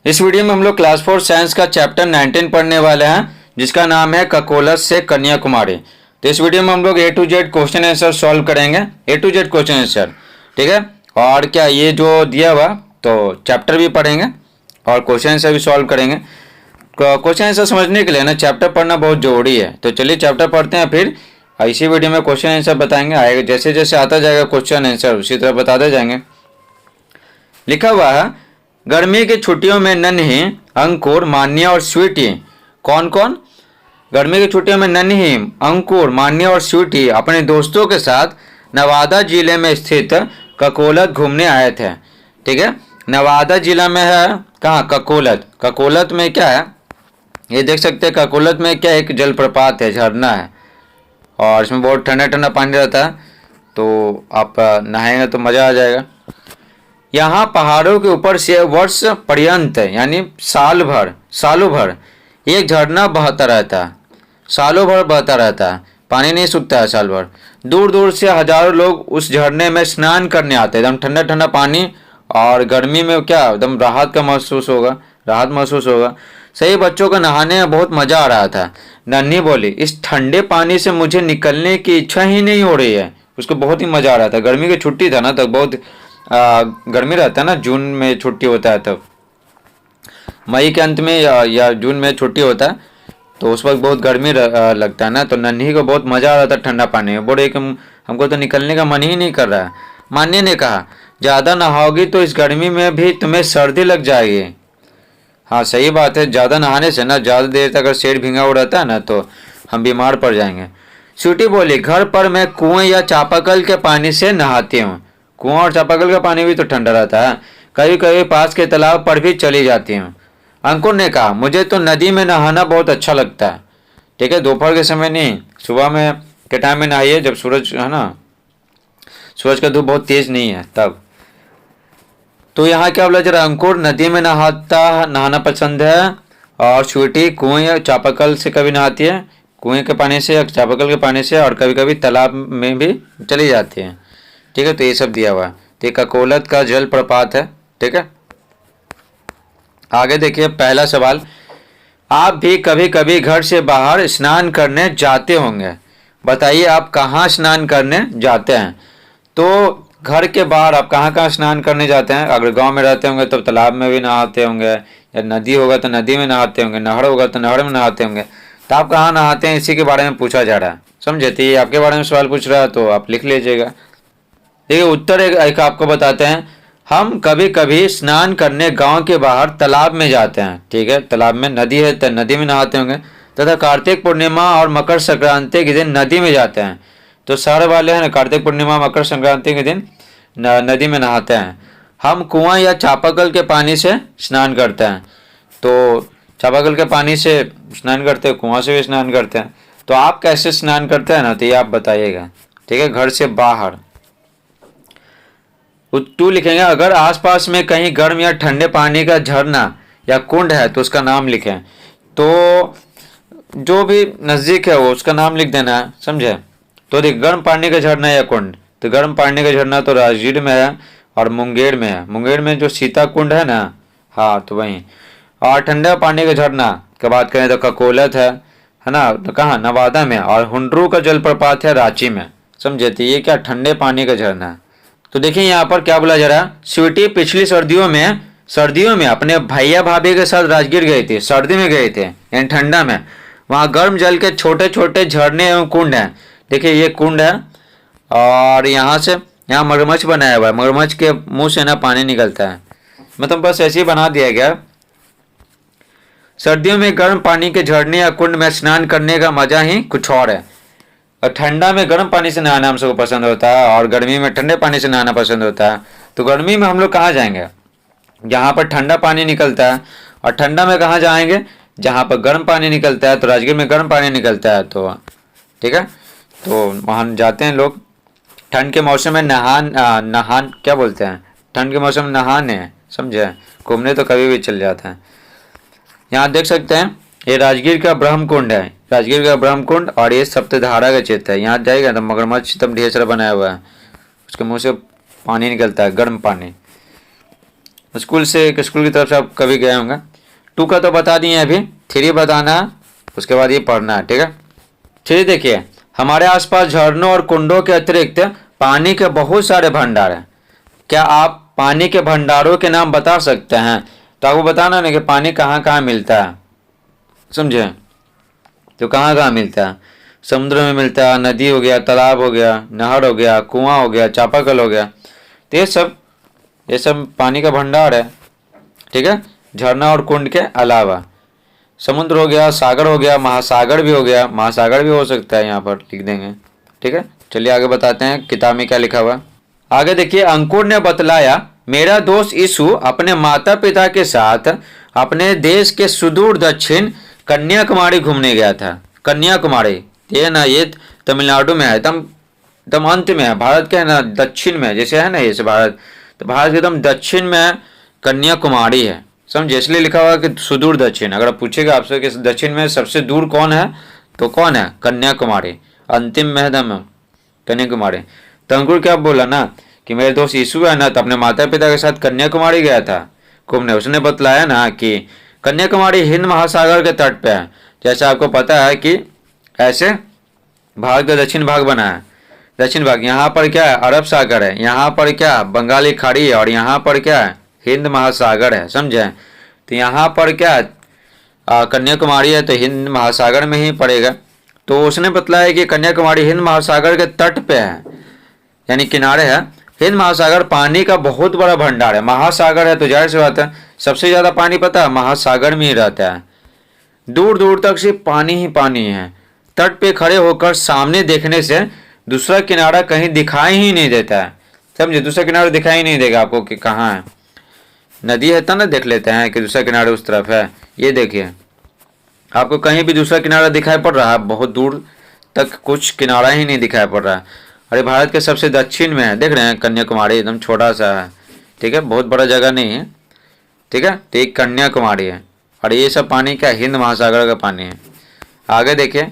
इस वीडियो में हम लोग क्लास 4 साइंस का चैप्टर 19 पढ़ने वाले हैं, जिसका नाम है ककोलस से कन्याकुमारी। तो इस वीडियो में हम लोग A to Z question answer solve करेंगे, A to Z question answer, ठीक है। और क्या ये जो दिया हुआ तो चैप्टर भी पढ़ेंगे और क्वेश्चन आंसर भी सॉल्व करेंगे। क्वेश्चन आंसर समझने के लिए ना चैप्टर पढ़ना बहुत जरूरी है। तो चलिए चैप्टर पढ़ते हैं, फिर इसी वीडियो में क्वेश्चन आंसर बताएंगे। आएगा जैसे जैसे आता जाएगा क्वेश्चन आंसर उसी तरह बताते जाएंगे। लिखा हुआ है, गर्मी की छुट्टियों में नन्ही, अंकुर, मान्या और स्वीटी कौन कौन गर्मी की छुट्टियों में नन्ही, अंकुर, मान्या और स्वीटी अपने दोस्तों के साथ नवादा जिले में स्थित ककोलत घूमने आए थे। ठीक है, नवादा जिला में है कहाँ? ककोलत। ककोलत में क्या है ये देख सकते हैं। ककोलत में क्या एक जलप्रपात है, झरना है, और इसमें बहुत ठंडा ठंडा पानी रहता है, तो आप नहाएंगे तो मज़ा आ जाएगा। यहाँ पहाड़ों के ऊपर से वर्ष पर्यंत यानी सालों भर एक झरना बहता रहता है। सालों भर बहता रहता है, पानी नहीं सूखता है साल भर। दूर दूर से हजारों लोग उस झरने में स्नान करने आते हैं। एकदम ठंडा ठंडा पानी, और गर्मी में क्या एकदम राहत महसूस होगा। सही बच्चों का नहाने में बहुत मज़ा आ रहा था। नन्ही बोली, इस ठंडे पानी से मुझे निकलने की इच्छा ही नहीं हो रही है। उसको बहुत ही मज़ा आ रहा था। गर्मी की छुट्टी था ना, तब बहुत गर्मी रहता है ना, जून में छुट्टी होता है, तब मई के अंत में या जून में छुट्टी होता है, तो उस वक्त बहुत गर्मी लगता है ना। तो नन्ही को बहुत मज़ा आ रहा था ठंडा पानी में। बोले कि हमको तो निकलने का मन ही नहीं कर रहा है। मान्य ने कहा, ज़्यादा नहाओगी तो इस गर्मी में भी तुम्हें सर्दी लग जाएगी। हाँ सही बात है, ज़्यादा नहाने से ना, ज़्यादा देर तक अगर शरीर भींगा हुआ रहता है ना तो हम बीमार पड़ जाएंगे। स्वीटी बोली, घर पर मैं कुएं या चापाकल के पानी से नहाती हूँ। कुआं और चापाकल का पानी भी तो ठंडा रहता है। कभी कभी पास के तालाब पर भी चली जाती हूँ। अंकुर ने कहा, मुझे तो नदी में नहाना बहुत अच्छा लगता है। ठीक है, दोपहर के समय नहीं, सुबह में के टाइम में नहाइए, जब सूरज है ना, सूरज का धूप बहुत तेज नहीं है तब। तो यहाँ क्या बोला जरा, अंकुर नदी में नहाना पसंद है, और स्वीटी कुएं या चापाकल से कभी नहाती है, कुएं के पानी से या चापाकल के पानी से, और कभी कभी तालाब में भी चली जाती है। ठीक है, तो ये सब दिया हुआ है। तो ये ककोलत का जल प्रपात है। ठीक है, आगे देखिए पहला सवाल, आप भी कभी कभी घर से बाहर स्नान करने जाते होंगे। बताइए आप कहाँ स्नान करने जाते हैं। तो घर के बाहर आप कहाँ कहाँ स्नान करने जाते हैं? अगर गांव में रहते होंगे तो तालाब में भी नहाते होंगे, या नदी होगा तो नदी में नहाते होंगे, नहर होगा तो नहर में नहाते होंगे। तो आप कहाँ नहाते हैं, इसी के बारे में पूछा जा रहा है। समझे? तो ये आपके बारे में सवाल पूछ रहा है, तो आप लिख लीजिएगा। देखिए उत्तर एक आपको बताते हैं, हम कभी कभी स्नान करने गांव के बाहर तालाब में जाते हैं। ठीक है, तालाब में नदी है तो नदी में नहाते होंगे, तथा कार्तिक पूर्णिमा और मकर संक्रांति के दिन नदी में जाते हैं। तो शहर वाले हैं ना, कार्तिक पूर्णिमा मकर संक्रांति के दिन नदी में नहाते हैं। हम कुआं या चापाकल के पानी से स्नान करते हैं। तो चापाकल के पानी से स्नान करते हैं, कुआं से भी स्नान करते हैं। तो आप कैसे स्नान करते हैं ना, तो ये आप बताइएगा। ठीक है, घर से बाहर टू लिखेंगे। अगर आसपास में कहीं गर्म या ठंडे पानी का झरना या कुंड है तो उसका नाम लिखें। तो जो भी नज़दीक है वो उसका नाम लिख देना है, समझे। तो देख, गर्म पानी का झरना या कुंड, तो गर्म पानी का झरना तो राजगीर में है और मुंगेर में है। मुंगेर में जो सीता कुंड है ना, हाँ तो वहीं। और ठंडा पानी का झरना की बात करें तो ककोलत है ना, तो कहाँ? नवादा में। और हुंड्रू का जलप्रपात है रांची में। समझे? तो ये क्या ठंडे पानी का झरना है। तो देखिए यहाँ पर क्या बोला जा रहा है, स्वीटी पिछली सर्दियों में अपने भैया भाभी के साथ राजगीर गई थी। सर्दी में गए थे यानी ठंडा में। वहाँ गर्म जल के छोटे छोटे झरने एवं कुंड हैं। देखिए ये कुंड है, और यहाँ मगरमच्छ बनाया हुआ है। मगरमच्छ के मुंह से ना पानी निकलता है, मतलब बस ऐसे ही बना दिया गया। सर्दियों में गर्म पानी के झरने या कुंड में स्नान करने का मजा ही कुछ और है। और ठंडा में गर्म पानी से नहाना हम सबको पसंद होता है, और गर्मी में ठंडे पानी से नहाना पसंद होता है। तो गर्मी में हम लोग कहाँ जाएंगे? जहाँ पर ठंडा पानी निकलता है। और ठंडा में कहाँ जाएंगे? जहाँ पर गर्म पानी निकलता है। तो राजगीर में गर्म पानी निकलता है, तो ठीक है, तो वहाँ जाते हैं लोग। ठंड के मौसम में नहान क्या बोलते हैं, ठंड के मौसम में नहाने, समझे। घूमने तो कभी भी चल जाते हैं। यहाँ देख सकते हैं ये राजगीर का ब्रह्म कुंड है, राजगीर का ब्रह्म कुंड। और ये सप्तधारा का क्षेत्र है। यहाँ जाएगा तो मगरमच्छ तब ढेर सारा बनाया हुआ है, उसके मुंह से पानी निकलता है, गर्म पानी। स्कूल की तरफ से आप कभी गए होंगे। 2 का तो बता दिए अभी, 3 बताना है, उसके बाद ये पढ़ना है, ठीक है। 3 देखिए, हमारे आसपास झरनों और कुंडों के अतिरिक्त पानी के बहुत सारे भंडार हैं। क्या आप पानी के भंडारों के नाम बता सकते हैं? तो आपको बताना ना कि पानी कहाँ कहाँ मिलता है, समझे। तो कहाँ कहाँ मिलता है? समुद्र में मिलता है, नदी हो गया, तालाब हो गया, नहर हो गया, कुआं हो गया, चापाकल हो गया। तो ये सब पानी का भंडार है, ठीक है। झरना और कुंड के अलावा समुद्र हो गया, सागर हो गया, महासागर भी हो गया, महासागर भी हो सकता है, यहाँ पर लिख देंगे, ठीक है। चलिए आगे बताते हैं किताब में क्या लिखा हुआ है। आगे देखिए, अंकुर ने बतलाया, मेरा दोस्त यीशु अपने माता पिता के साथ अपने देश के सुदूर दक्षिण कन्याकुमारी घूमने गया था। कन्याकुमारी ये तमिलनाडु में है, एकदम अंत में है, भारत के है ना दक्षिण में, जैसे है ना ये भारत, तो भारत के एकदम दक्षिण में कन्याकुमारी है, समझे। इसलिए लिखा हुआ कि सुदूर दक्षिण। अगर पूछेगा आपसे कि दक्षिण में सबसे दूर कौन है, तो कौन है? कन्याकुमारी, अंतिम में है दम कन्याकुमारी। तो अंकुर क्या बोला ना कि मेरे दोस्त यीशु है ना, तो अपने माता पिता के साथ कन्याकुमारी गया था घूमने। उसने बतलाया ना कि कन्याकुमारी हिंद महासागर के तट पे है। जैसे आपको पता है कि ऐसे भारत का दक्षिण भाग बना है, दक्षिण भाग, यहाँ पर क्या है? अरब सागर है, यहाँ पर क्या? बंगाली खाड़ी है, और यहाँ पर क्या है? हिंद महासागर है, समझे। तो यहाँ पर क्या कन्याकुमारी है, तो हिंद महासागर में ही पड़ेगा। तो उसने बतलाया कि कन्याकुमारी हिंद महासागर के तट पे है, यानी किनारे है। हिंद महासागर पानी का बहुत बड़ा भंडार है, महासागर है तो जाहिर सी बात है सबसे ज़्यादा पानी पता है महासागर में ही रहता है। दूर दूर तक सिर्फ पानी ही पानी है। तट पे खड़े होकर सामने देखने से दूसरा किनारा कहीं दिखाई ही नहीं देता है, समझे। दूसरा किनारा दिखाई नहीं देगा आपको कि कहाँ है। नदी है तो ना देख लेते हैं कि दूसरा किनारा उस तरफ है। ये देखिए, आपको कहीं भी दूसरा किनारा दिखाई पड़ रहा है? बहुत दूर तक कुछ किनारा ही नहीं दिखाई पड़ रहा है। अरे भारत के सबसे दक्षिण में है, देख रहे हैं कन्याकुमारी, एकदम छोटा सा है, ठीक है, बहुत बड़ा जगह नहीं है, ठीक है। तो एक कन्याकुमारी है, और ये सब पानी क्या? हिंद महासागर का पानी है। आगे देखिए,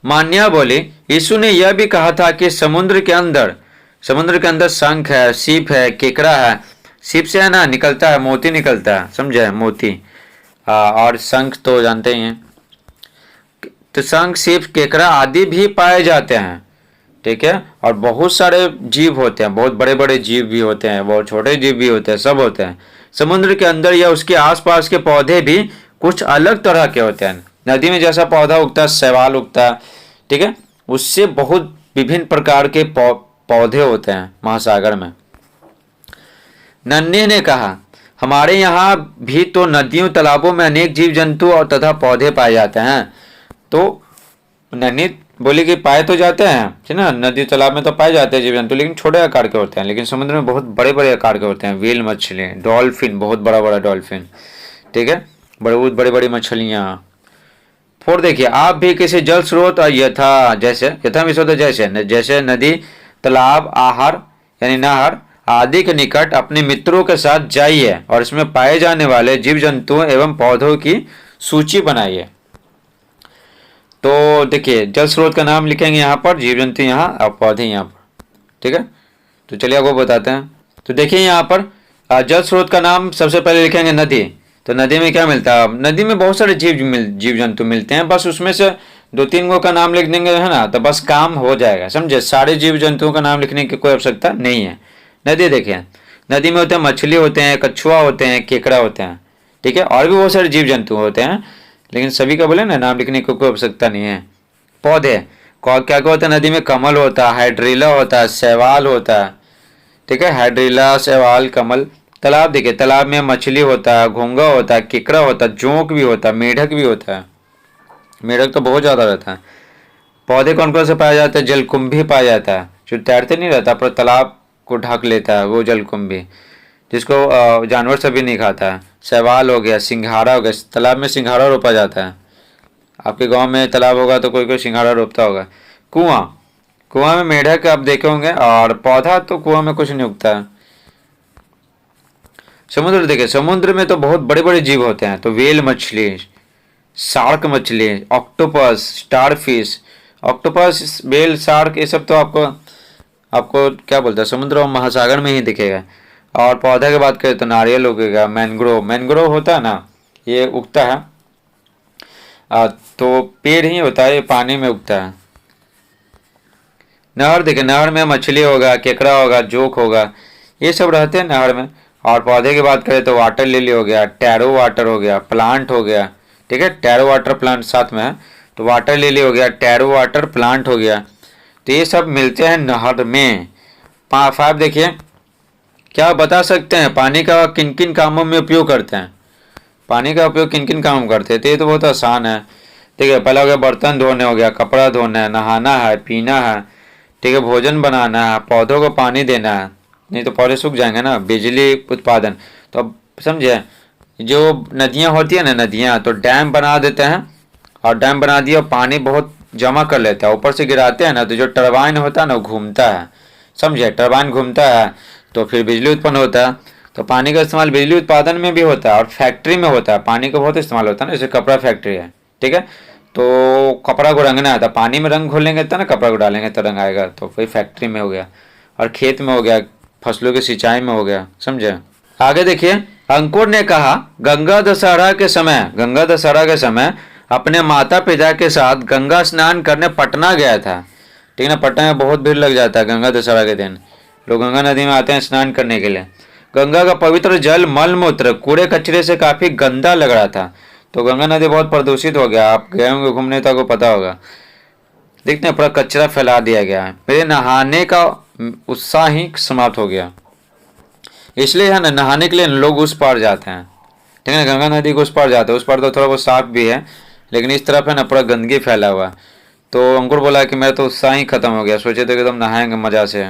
मान्या बोली, यीशु ने यह भी कहा था कि समुद्र के अंदर शंख है, सीप है, केकड़ा है। सीप से है ना निकलता है, मोती निकलता है, समझे, मोती। और शंख तो जानते ही हैं। तो शंख, सीप, केकड़ा आदि भी पाए जाते हैं, ठीक है। और बहुत सारे जीव होते हैं, बहुत बड़े बड़े जीव भी होते हैं, बहुत छोटे जीव भी होते हैं, सब होते हैं समुद्र के अंदर या उसके आसपास के पौधे भी कुछ अलग तरह के होते हैं। नदी में जैसा पौधा उगता है, शैवाल उगता है, ठीक है, उससे बहुत विभिन्न प्रकार के पौधे होते हैं महासागर में। नन्हे ने कहा, हमारे यहाँ भी तो नदियों तालाबों में अनेक जीव जंतु और तथा पौधे पाए जाते हैं। तो नन्ही बोली कि पाए तो जाते हैं, ठीक है ना, नदी तालाब में तो पाए जाते हैं जीव जंतु, लेकिन छोटे आकार के होते हैं। लेकिन समुद्र में बहुत बड़े बड़े आकार के होते हैं, व्हेल मछली, डॉल्फिन, बहुत बड़ा बड़ा डॉल्फिन, ठीक है, बहुत बड़ी बड़ी मछलियाँ। 4 देखिए, आप भी किसी जल स्रोत और यथा विशुद्ध जैसे नदी, तालाब, आहार यानी नहर आदि के निकट अपने मित्रों के साथ जाइए और इसमें पाए जाने वाले जीव जंतुओं एवं पौधों की सूची बनाइए। तो देखिए, जल स्रोत का नाम लिखेंगे यहाँ पर, जीव जंतु यहाँ और पौधे यहाँ पर, ठीक है। तो चलिए आपको बताते हैं। तो देखिए यहाँ पर जल स्रोत का नाम सबसे पहले लिखेंगे नदी। तो नदी में क्या मिलता है? नदी में बहुत सारे जीव जंतु मिलते हैं, बस उसमें से 2-3 गो का नाम लिख देंगे, है ना, तो बस काम हो जाएगा, समझे। सारे जीव जंतुओं का नाम लिखने की कोई आवश्यकता नहीं है। नदी देखिए, नदी में होते हैं मछली होते हैं, कछुआ होते हैं, केकड़ा होते हैं, ठीक है, और भी बहुत सारे जीव जंतु होते हैं, लेकिन सभी का बोले ना नाम लिखने की कोई आवश्यकता नहीं है। पौधे क्या क्या होता है? नदी में कमल होता है, हाइड्रिला होता है, शैवाल होता है, ठीक है, हाइड्रिला, शैवाल, कमल। तालाब देखिए, तालाब में मछली होता है, घोंगा होता है, केकड़ा होता है, जोंक भी होता है, मेढक भी होता है, मेढक तो बहुत ज़्यादा रहता है। पौधे कौन कौन से पाया जाता है? जलकुंभी पाया जाता है, जो तैरते नहीं रहता पर तालाब को ढक लेता है, वो जलकुंभी, जिसको जानवर सभी नहीं खाता है। शैवाल हो गया, सिंघाड़ा हो गया, तालाब में सिंघाड़ा रोपा जाता है। आपके गांव में तालाब होगा तो कोई कोई सिंघाड़ा रोपता होगा। कुआं में मेढक आप देखे होंगे, और पौधा तो कुआं में कुछ नहीं उगता है। समुद्र देखिए, समुद्र में तो बहुत बड़े बड़े जीव होते हैं, तो व्हेल मछली, शार्क मछली, octopus, starfish, octopus, whale, shark, ये सब तो आपको क्या बोलता है, समुद्र और महासागर में ही दिखेगा। और पौधा की बात करें तो नारियल उगेगा। मैंग्रोव, मैंग्रोव होता है ना, ये उगता है तो पेड़ ही होता है, ये पानी में उगता है। नहर देखिए, नहर में मछली होगा, केकड़ा होगा, जोक होगा, ये सब रहते हैं नहर में। और पौधे की बात करें तो वाटर लिली हो गया, टैरो वाटर हो गया, प्लांट हो गया, ठीक है, टैरो वाटर प्लांट साथ में है, तो वाटर लिली हो गया, टैरो वाटर प्लांट हो गया, तो ये सब मिलते हैं नहर में। 5 देखिए, क्या बता सकते हैं पानी का किन किन कामों में उपयोग करते हैं? पानी का उपयोग किन किन कामों में करते हैं? तो ये तो बहुत आसान है। ठीक है, पहला हो गया बर्तन धोने, हो गया कपड़ा धोना है, नहाना है, पीना है, ठीक है, भोजन बनाना है, पौधों को पानी देना है, नहीं तो पौधे सूख जाएंगे ना, बिजली उत्पादन। तो अब समझे, जो नदियाँ होती है ना, नदियाँ तो डैम बना देते हैं, और डैम बना दिया, पानी बहुत जमा कर लेता है, ऊपर से गिराते हैं ना, तो जो टरबाइन होता है ना वो घूमता है, समझे, टरबाइन घूमता है तो फिर बिजली उत्पन्न होता है। तो पानी का इस्तेमाल बिजली उत्पादन में भी होता है और फैक्ट्री में होता है, पानी का बहुत इस्तेमाल होता है ना, जैसे कपड़ा फैक्ट्री है, ठीक है, तो कपड़ा को रंगना है तो पानी में रंग घोलेंगे तो ना, कपड़ा को डालेंगे तो रंग आएगा, तो वही फैक्ट्री में हो गया। और खेत में हो गया, फसलों की सिंचाई में हो गया, समझे। आगे देखिए, अंकुर ने कहा गंगा दशहरा के समय, गंगा दशहरा के समय अपने माता पिता के साथ गंगा स्नान करने पटना गया था। ठीक है ना, पटना में बहुत भीड़ लग जाता है गंगा दशहरा के दिन, लोग गंगा नदी में आते हैं स्नान करने के लिए। गंगा का पवित्र जल मल मूत्र कूड़े कचरे से काफी गंदा लग रहा था, तो गंगा नदी बहुत प्रदूषित हो गया। आप गए होंगे घूमने तो आपको पता होगा, देखते हैं पूरा कचरा फैला दिया गया है। मेरे नहाने का उत्साह ही समाप्त हो गया, इसलिए है ना, नहाने के लिए लोग उस पार जाते हैं, ठीक है ना, गंगा नदी को उस पार जाते हैं, उस पार तो थोड़ा बहुत साफ भी है, लेकिन इस तरफ है ना पूरा गंदगी फैला हुआ। तो अंकुर बोला कि मेरा तो उत्साह ही खत्म हो गया, सोचे थे कि तुम नहाएंगे मजा से।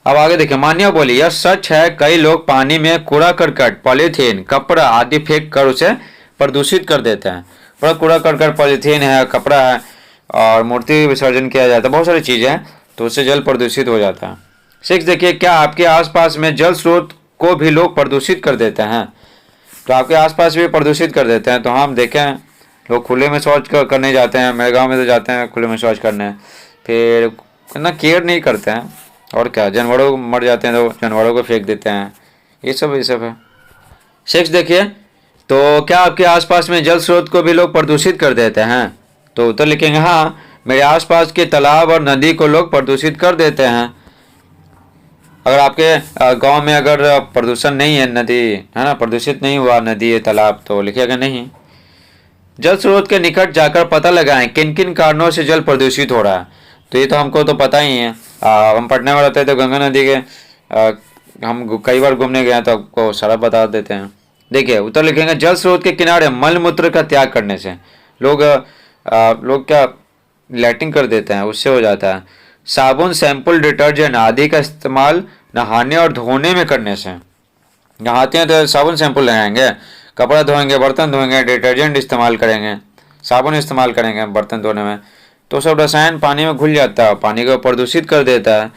अब आगे देखिए, मान्या बोली यह सच है, कई लोग पानी में कूड़ा करकट, पॉलीथीन, कपड़ा आदि फेंक कर उसे प्रदूषित कर देते हैं। पूरा कूड़ा करकट, पॉलीथीन है, कपड़ा है, और मूर्ति विसर्जन किया जाता है, बहुत सारी चीज़ें हैं, तो उससे जल प्रदूषित हो जाता है। 6 देखिए, क्या आपके आसपास में जल स्रोत को भी लोग प्रदूषित कर देते हैं? तो आपके आसपास भी प्रदूषित कर देते हैं। तो हम देखें, लोग खुले में शौच करने जाते हैं, मेरे गांव में तो जाते हैं खुले में शौच करने, फिर ना केयर नहीं करते हैं, और क्या, जानवरों मर जाते हैं तो जानवरों को फेंक देते हैं, ये सब है। 6 देखिए, तो क्या आपके आसपास में जल स्रोत को भी लोग प्रदूषित कर देते हैं? तो उत्तर लिखेंगे हाँ, मेरे आसपास के तालाब और नदी को लोग प्रदूषित कर देते हैं। अगर आपके गांव में अगर प्रदूषण नहीं है, नदी है ना, प्रदूषित नहीं हुआ नदी या तालाब, तो लिखिएगा नहीं। जल स्रोत के निकट जाकर पता लगाएं किन किन कारणों से जल प्रदूषित हो रहा है। तो ये तो हमको तो पता ही है, हम पटना में रहते हैं तो गंगा नदी के हम कई बार घूमने गए हैं, तो आपको सारा बता देते हैं। देखिए, उत्तर लिखेंगे जल स्रोत के किनारे मल मूत्र का त्याग करने से लोग क्या लैट्रिन कर देते हैं, उससे हो जाता है। साबुन, शैम्पुल, डिटर्जेंट आदि का इस्तेमाल नहाने और धोने में करने से, नहाते हैं तो साबुन शैम्पुल लगाएंगे, कपड़ा धोएंगे, बर्तन धोएंगे, डिटर्जेंट इस्तेमाल करेंगे, साबुन इस्तेमाल करेंगे बर्तन धोने में, तो सब रसायन पानी में घुल जाता है, पानी को प्रदूषित कर देता है।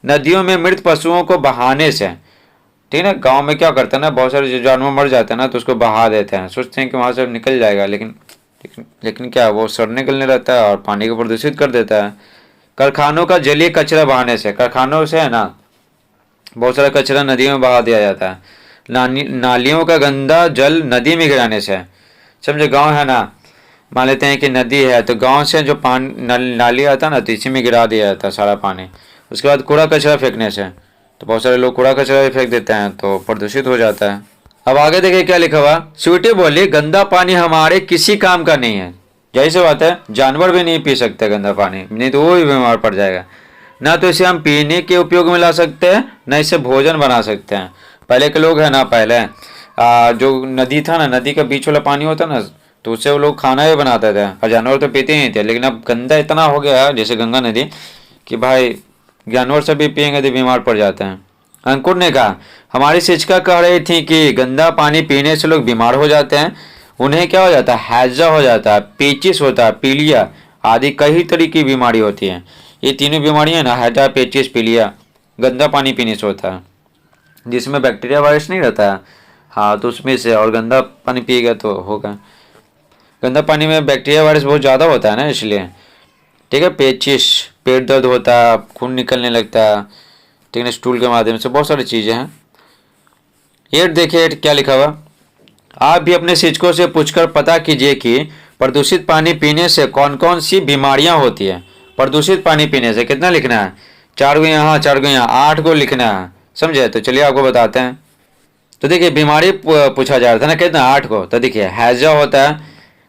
नदियों में मृत पशुओं को बहाने से, ठीक है, गाँव में क्या करते हैं ना, बहुत सारे जानवर मर जाते हैं ना, तो उसको बहा देते हैं, सोचते हैं कि वहाँ से निकल जाएगा, लेकिन क्या, वो सड़ने निकलने रहता है और पानी को प्रदूषित कर देता है। कारखानों का जलीय कचरा बहाने से, कारखानों से है ना बहुत सारा कचरा नदियों में बहा दिया जाता है। नालियों का गंदा जल नदी में गिराने से, समझे, गांव है ना, मान लेते हैं कि नदी है, तो गांव से जो पानी नाली आता है ना, तो इसी में गिरा दिया जाता है सारा पानी। उसके बाद कूड़ा कचरा फेंकने से, तो बहुत सारे लोग कूड़ा कचरा भी फेंक देते हैं, तो प्रदूषित हो जाता है। अब आगे देखिए क्या लिखा हुआ, स्वीटी बोली गंदा पानी हमारे किसी काम का नहीं है। यही से बात है, जानवर भी नहीं पी सकते गंदा पानी, नहीं तो वो भी बीमार पड़ जाएगा। ना तो इसे हम पीने के उपयोग में ला सकते हैं, ना इसे भोजन बना सकते हैं। पहले के लोग है ना, पहले जो नदी था ना, नदी का बीच वाला पानी होता ना, तो उससे वो लोग खाना भी बनाते थे, और जानवर तो पीते ही नहीं थे। लेकिन अब गंदा इतना हो गया है जैसे गंगा नदी, कि भाई जानवर सब भी पियेंगे तो बीमार पड़ जाते हैं। अंकुर ने कहा हमारी शिक्षिका कह रही थी कि गंदा पानी पीने से लोग बीमार हो जाते हैं, उन्हें क्या हो जाता है, हैजा हो जाता है, पेचिस होता है, पीलिया आदि कई तरह की बीमारी होती है। ये तीनों बीमारियां ना, हैजा, पेचिस, पीलिया, गंदा पानी पीने से होता है, जिसमें बैक्टीरिया वायरस नहीं रहता है, हाँ, तो उसमें से, और गंदा पानी पिएगा तो होगा। गंदा पानी में बैक्टीरिया वायरस बहुत ज़्यादा होता है ना, इसलिए, ठीक है। पेचिस, पेट दर्द होता है, खून निकलने लगता है, ठीक है, स्टूल के माध्यम से, बहुत सारी चीज़ें हैं। 8 देखिए 8 क्या लिखा हुआ। आप भी अपने शिक्षकों से पूछकर पता कीजिए कि प्रदूषित पानी पीने से कौन कौन सी बीमारियां होती है। प्रदूषित पानी पीने से कितना लिखना है, 4 गो यहाँ 4 गो यहाँ, 8 को लिखना है, समझे। तो चलिए आपको बताते हैं। तो देखिए बीमारी पूछा जा रहा था ना, कितना 8 को। तो देखिए हैजा होता है,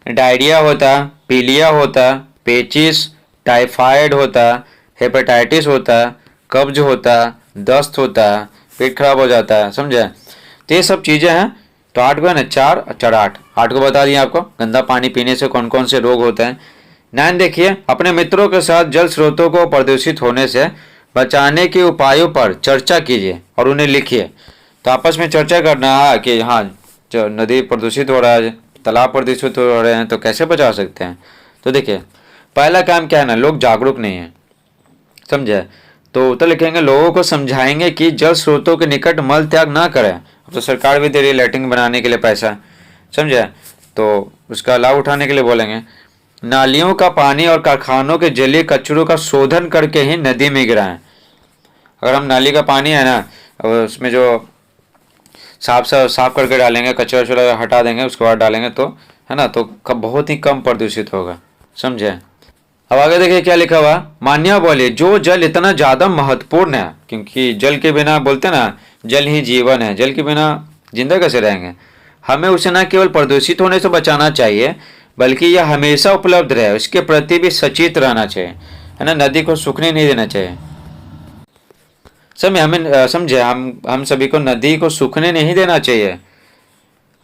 डायरिया होता है, पीलिया होता है, पेचिस, टाइफाइड होता है, हेपेटाइटिस होता है, कब्ज होता है, दस्त होता है, पेट खराब हो जाता है, समझे। तो ये सब चीज़ें हैं। तो 8 को है ना, 4 4 8 को बता दिया आपको। गंदा पानी पीने से कौन कौन से रोग होते हैं। 9 देखिए, अपने मित्रों के साथ जल स्रोतों को प्रदूषित होने से बचाने के उपायों पर चर्चा कीजिए और उन्हें लिखिए। तो आपस में चर्चा करना है कि हाँ जो नदी प्रदूषित हो रहा है, तालाब प्रदूषित हो रहे हैं, तो कैसे बचा सकते हैं। तो देखिए पहला काम क्या है ना, लोग जागरूक नहीं है, समझे। तो उत्तर लिखेंगे, लोगों को समझाएंगे कि जल स्रोतों के निकट मल त्याग ना करें। अब तो सरकार भी दे रही है लैट्रिन बनाने के लिए पैसा, समझे, तो उसका लाभ उठाने के लिए बोलेंगे। नालियों का पानी और कारखानों के जलीय कचरों का शोधन करके ही नदी में गिराएं। अगर हम नाली का पानी है ना, उसमें जो साफ करके डालेंगे, कचरा वचरा हटा देंगे, उसके बाद डालेंगे तो है ना, तो बहुत ही कम प्रदूषित होगा, समझे। अब आगे देखिए क्या लिखा हुआ। मान्या बोले, जो जल इतना ज़्यादा महत्वपूर्ण है, क्योंकि जल के बिना बोलते ना जल ही जीवन है, जल के बिना जिंदा कैसे रहेंगे, हमें उसे न केवल प्रदूषित होने से बचाना चाहिए बल्कि यह हमेशा उपलब्ध रहे, उसके प्रति भी सचेत रहना चाहिए, है ना। नदी को सूखने नहीं देना चाहिए, समझे। हम सभी को नदी को सूखने नहीं देना चाहिए।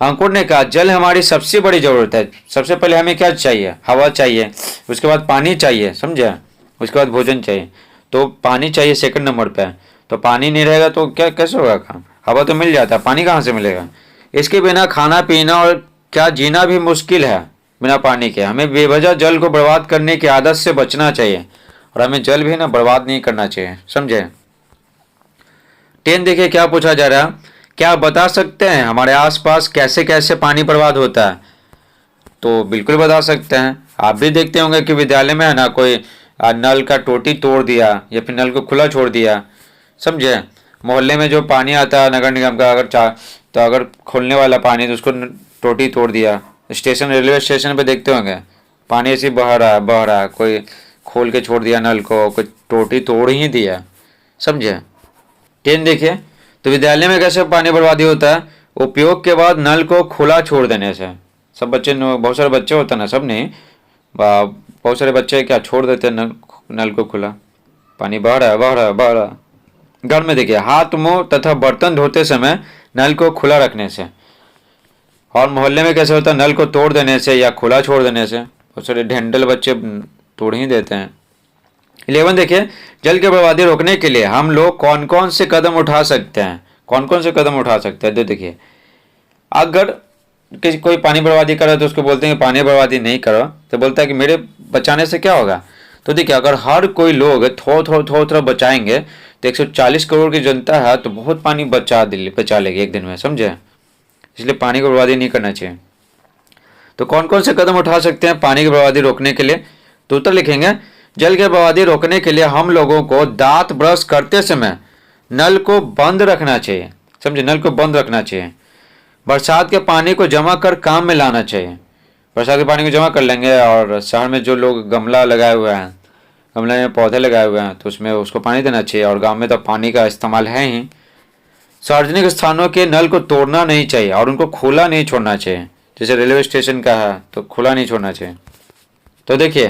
अंकुर ने कहा, जल हमारी सबसे बड़ी जरूरत है। सबसे पहले हमें क्या चाहिए, हवा चाहिए, उसके बाद पानी चाहिए, समझे, उसके बाद भोजन चाहिए। तो पानी चाहिए सेकंड नंबर पे। तो पानी नहीं रहेगा तो क्या कैसे होगा काम। हवा तो मिल जाता है, पानी कहाँ से मिलेगा। इसके बिना खाना पीना और क्या जीना भी मुश्किल है बिना पानी के। हमें बेवजह जल को बर्बाद करने की आदत से बचना चाहिए और हमें जल भी ना बर्बाद नहीं करना चाहिए, समझे। 10 देखिए क्या पूछा जा रहा है। क्या आप बता सकते हैं हमारे आसपास कैसे कैसे पानी बर्बाद होता है। तो बिल्कुल बता सकते हैं। आप भी देखते होंगे कि विद्यालय में है ना, कोई नल का टोटी तोड़ दिया या फिर नल को खुला छोड़ दिया, समझे। मोहल्ले में जो पानी आता है नगर निगम का, अगर खोलने वाला पानी तो उसको टोटी तोड़ दिया। स्टेशन, रेलवे स्टेशन पे देखते होंगे पानी ऐसे बह रहा है, कोई खोल के छोड़ दिया नल को, कोई टोटी तोड़ ही दिया, समझे। 10 देखिए, तो विद्यालय में कैसे पानी बर्बादी होता है। उपयोग के बाद नल को खुला छोड़ देने से। सब बच्चे, बहुत सारे बच्चे होते हैं ना, सब नहीं, बहुत सारे बच्चे क्या छोड़ देते हैं नल को खुला, पानी बह रहा है। घर में देखिए, हाथ मुंह तथा बर्तन धोते समय नल को खुला रखने से। और मोहल्ले में कैसे होता है, नल को तोड़ देने से या खुला छोड़ देने से। बहुत सारे ढेंडल बच्चे तोड़ ही देते हैं। 11 देखिए, जल की बर्बादी रोकने के लिए हम लोग कौन कौन से कदम उठा सकते हैं। कौन कौन से कदम उठा सकते हैं, तो देखिए, अगर कोई पानी बर्बादी करे तो उसको बोलते हैं कि पानी बर्बादी नहीं करो, तो बोलता है कि मेरे बचाने से क्या होगा। तो देखिए, अगर हर कोई लोग थोड़ा बचाएंगे तो 140 करोड़ की जनता है, तो बहुत पानी बचा लेगी एक दिन में, समझे। इसलिए पानी की बर्बादी नहीं करना चाहिए। तो कौन कौन से कदम उठा सकते हैं पानी की बर्बादी रोकने के लिए। तो उत्तर लिखेंगे, जल की बर्बादी रोकने के लिए हम लोगों को दांत ब्रश करते समय नल को बंद रखना चाहिए, समझे, नल को बंद रखना चाहिए। बरसात के पानी को जमा कर काम में लाना चाहिए। बरसात के पानी को जमा कर लेंगे, और शहर में जो लोग गमला लगाए हुए हैं, गमले में पौधे लगाए हुए हैं, तो उसमें उसको पानी देना चाहिए। और गांव में तो पानी का इस्तेमाल है ही। सार्वजनिक स्थानों के नल को तोड़ना नहीं चाहिए और उनको खुला नहीं छोड़ना चाहिए। जैसे रेलवे स्टेशन का है तो खुला नहीं छोड़ना चाहिए। तो देखिए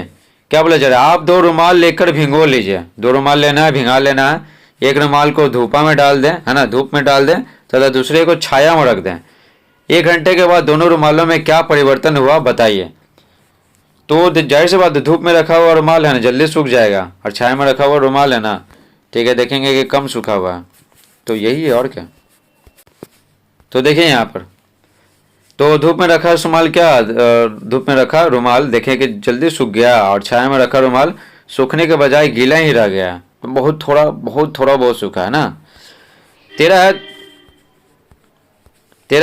क्या बोला जा रहा है, आप 2 रुमाल लेकर भिगो लीजिए। 2 रुमाल लेना है, भिगा लेना है। एक रुमाल को धूपा में डाल दें, है ना, धूप में डाल दें, तथा दूसरे को छाया में रख दें। 1 घंटे के बाद दोनों रुमालों में क्या परिवर्तन हुआ बताइए। तो जाहिर सी बात, धूप में रखा हुआ रुमाल है ना जल्दी सूख जाएगा, और छाया में रखा हुआ रुमाल है ना, ठीक है, देखेंगे कि कम सूखा हुआ है। तो यही है और क्या। तो देखिए यहाँ पर, तो धूप में रखा रुमाल क्या, धूप में रखा रुमाल देखें कि जल्दी सूख गया, और छाया में रखा रुमाल सूखने के बजाय गीला ही रह गया। तो बहुत थोड़ा सूखा है ना। 13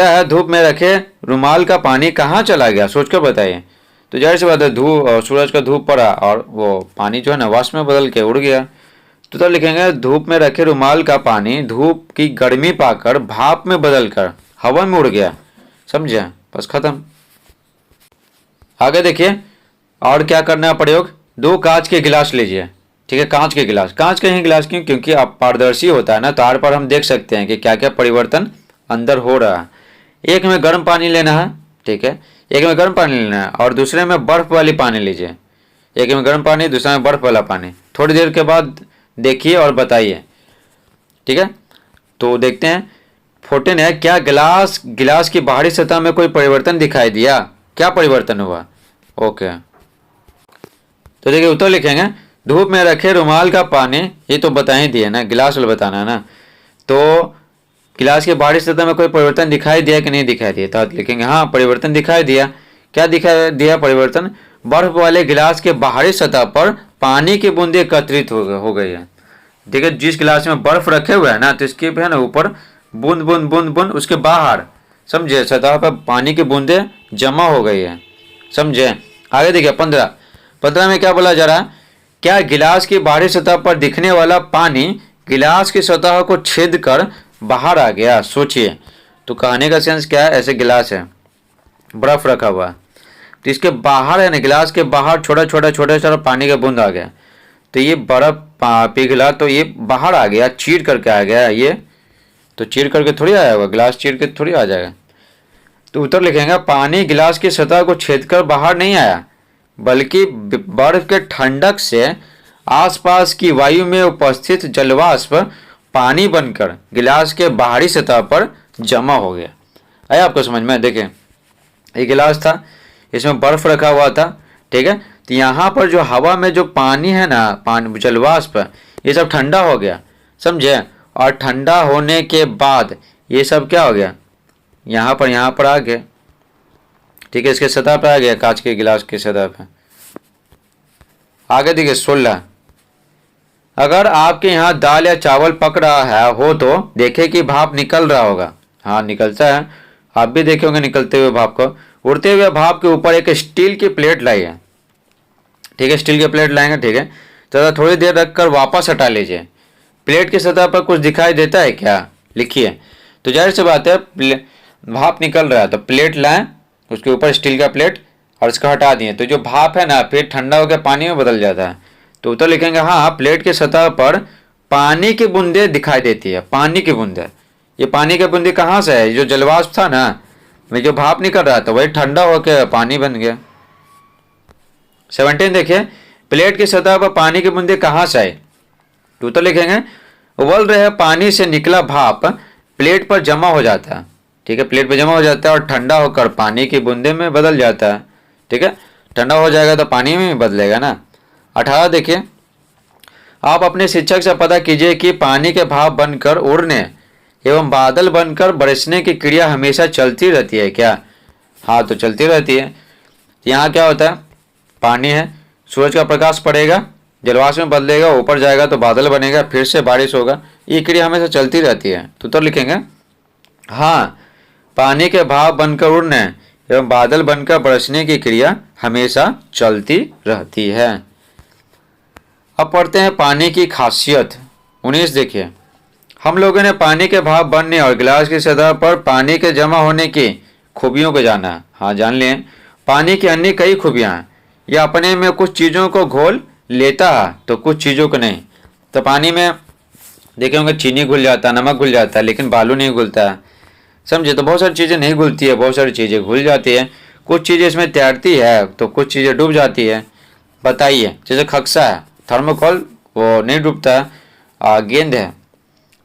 है, धूप में रखे रुमाल का पानी कहाँ चला गया, सोच कर बताइए। तो जाहिर सी बात है, सूरज का धूप पड़ा और वो पानी जो है ना वाष्प में बदल के उड़ गया। तो तब लिखेंगे धूप में रखे रुमाल का पानी धूप की गर्मी पाकर भाप में बदलकर हवा में उड़ गया। समझे? बस खत्म। आगे देखिए और क्या करना है प्रयोग। 2 कांच के गिलास लीजिए। ठीक है, कांच के गिलास, कांच के ही गिलास क्यों? क्योंकि आप पारदर्शी होता है ना, तो आर पर हम देख सकते हैं कि क्या क्या परिवर्तन अंदर हो रहा है। एक में गर्म पानी लेना है, ठीक है, एक में गर्म पानी लेना है और दूसरे में बर्फ वाली पानी लीजिए। एक में गर्म पानी, दूसरे में बर्फ वाला पानी। थोड़ी देर के बाद देखिए और बताइए। ठीक है, तो देखते हैं। 14 है, क्या गिलास की बाहरी सतह में कोई परिवर्तन दिखाई दिया? क्या परिवर्तन हुआ? ओके, तो देखिए उत्तर लिखेंगे धूप में रखे रुमाल का पानी, ये तो बता ही दिए ना, गिलास वाला बताना है ना। तो गिलास की बाहरी सतह में कोई परिवर्तन दिखाई दिया कि नहीं दिखाई दिया? तो लिखेंगे हाँ परिवर्तन दिखाई दिया। क्या दिखाई दिया परिवर्तन? बर्फ वाले गिलास के बाहरी सतह पर पानी की बूंदें एकत्रित हो गई है। देखिए जिस गिलास में बर्फ रखे हुए है ना, तो इसके है ना ऊपर बूंद बूंद बूंद बूंद, उसके बाहर समझे सतह पर पानी की बूंदें जमा हो गई है। समझे? आगे देखिए 15 में क्या बोला जा रहा है? क्या गिलास की बाहरी सतह पर दिखने वाला पानी गिलास की सतह को छेद कर बाहर आ गया? सोचिए। तो कहने का सेंस क्या है, ऐसे गिलास है, बर्फ रखा हुआ, तो इसके बाहर है ना, गिलास के बाहर छोटा छोटा पानी का बूंद आ गया, तो ये बर्फ पिघला तो ये बाहर आ गया, चीर करके आ गया। ये तो चीर करके थोड़ी आया होगा, गिलास चीर के थोड़ी आ जाएगा। तो उत्तर लिखेंगे पानी गिलास की सतह को छेद कर बाहर नहीं आया, बल्कि बर्फ के ठंडक से आसपास की वायु में उपस्थित जलवाष्प पानी बनकर गिलास के बाहरी सतह पर जमा हो गया। आया आपको समझ में? देखें ये गिलास था, इसमें बर्फ रखा हुआ था, ठीक है, तो यहाँ पर जो हवा में जो पानी है ना, पानी जलवाष्प, ये सब ठंडा हो गया। समझे? और ठंडा होने के बाद ये सब क्या हो गया, यहाँ पर आ गया। ठीक है, इसके सतह पर आ गया, कांच के गिलास की सतह पर। आगे देखिए 16, अगर आपके यहाँ दाल या चावल पक रहा है हो तो देखे कि भाप निकल रहा होगा। हाँ निकलता है, आप भी देखे होंगे निकलते हुए भाप को। उड़ते हुए भाप के ऊपर एक स्टील की प्लेट लाइए। ठीक है, स्टील की प्लेट लाएंगे, ठीक है, तो थोड़ी देर रखकर वापस हटा लीजिए। प्लेट की सतह पर कुछ दिखाई देता है क्या? लिखिए। तो जाहिर सी बात है भाप निकल रहा है, तो प्लेट लाएं, उसके ऊपर स्टील का प्लेट और इसका हटा दिए, तो जो भाप है ना फिर ठंडा होकर पानी में बदल जाता है। तो उत्तर लिखेंगे हाँ प्लेट की सतह पर पानी की बूंदें दिखाई देती है। पानी की बूंदें, ये पानी की बूंदें कहाँ से है? जो जलवाष्प था ना, में जो भाप निकल रहा था वही ठंडा होकर पानी बन गया। 17 देखिए, प्लेट की सतह पर पानी की बूंदें कहाँ से आई? तो उत्तर लिखेंगे उबल रहे पानी से निकला भाप प्लेट पर जमा हो जाता है। ठीक है, प्लेट पर जमा हो जाता है और ठंडा होकर पानी की बूंदे में बदल जाता है। ठीक है, ठंडा हो जाएगा तो पानी में बदलेगा ना। 18 देखिए, आप अपने शिक्षक से पता कीजिए कि पानी के भाप बनकर उड़ने एवं बादल बनकर बरसने की क्रिया हमेशा चलती रहती है क्या? हाँ तो चलती रहती है। यहाँ क्या होता है, पानी है, सूरज का प्रकाश पड़ेगा, जलवाष्प में बदलेगा, ऊपर जाएगा तो बादल बनेगा, फिर से बारिश होगा, ये क्रिया हमेशा चलती रहती है। तो लिखेंगे हाँ पानी के भाप बनकर उड़ने एवं बादल बनकर बरसने की क्रिया हमेशा चलती रहती है। अब पढ़ते हैं पानी की खासियत। 19 देखिए, हम लोगों ने पानी के भाप बनने और गिलास की सतह पर पानी के जमा होने की खूबियों को जाना। हाँ जान लिए, पानी की अन्य कई खूबियाँ हैं। यह अपने में कुछ चीज़ों को घोल लेता है तो कुछ चीज़ों को नहीं। तो पानी में देखे होंगे चीनी घुल जाता है, नमक घुल जाता है, लेकिन बालू नहीं घुलता है। समझे? तो बहुत सारी चीज़ें नहीं घुलती है, बहुत सारी चीज़ें घुल जाती है। कुछ चीज़ें इसमें तैरती है तो कुछ चीज़ें डूब जाती है। बताइए, जैसे खक्सा है, थर्मोकोल, वो नहीं डूबता है। गेंद है,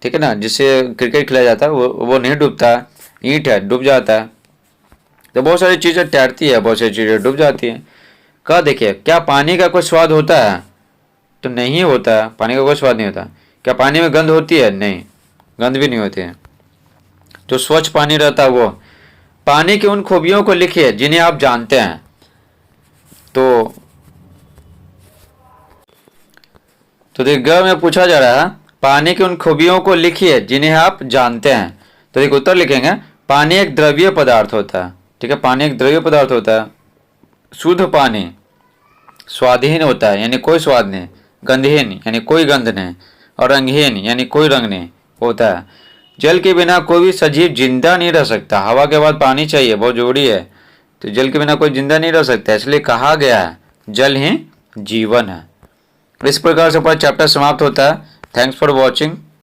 ठीक है ना, जिससे क्रिकेट खेला जाता है, वो नहीं डूबता है। ईंट है, डूब जाता है। तो बहुत सारी चीज़ें तैरती है, बहुत सारी चीज़ें डूब जाती हैं। कहा देखिए, क्या पानी का कोई स्वाद होता है? तो नहीं होता है, पानी का कोई स्वाद नहीं होता। क्या पानी में गंध होती है? नहीं, गंध भी नहीं होती है। जो स्वच्छ पानी रहता है वो। पानी की उन खूबियों को लिखिए जिन्हें आप जानते हैं। तो देखिए ग में पूछा जा रहा है पानी की उन खूबियों को लिखिए जिन्हें आप जानते हैं। तो देखिए उत्तर लिखेंगे पानी एक द्रव्य पदार्थ होता है। ठीक है, पानी एक द्रव्य पदार्थ होता है। शुद्ध पानी स्वादहीन होता है, यानी कोई स्वाद नहीं। गंधहीन यानी कोई गंध नहीं। और रंगहीन यानी कोई रंग नहीं होता है। जल के बिना कोई भी सजीव जिंदा नहीं रह सकता। हवा के बाद पानी चाहिए, बहुत जरूरी है। तो जल के बिना कोई जिंदा नहीं रह सकता, इसलिए कहा गया है जल ही जीवन है। इस प्रकार से पूरा चैप्टर समाप्त होता है। Thanks for watching.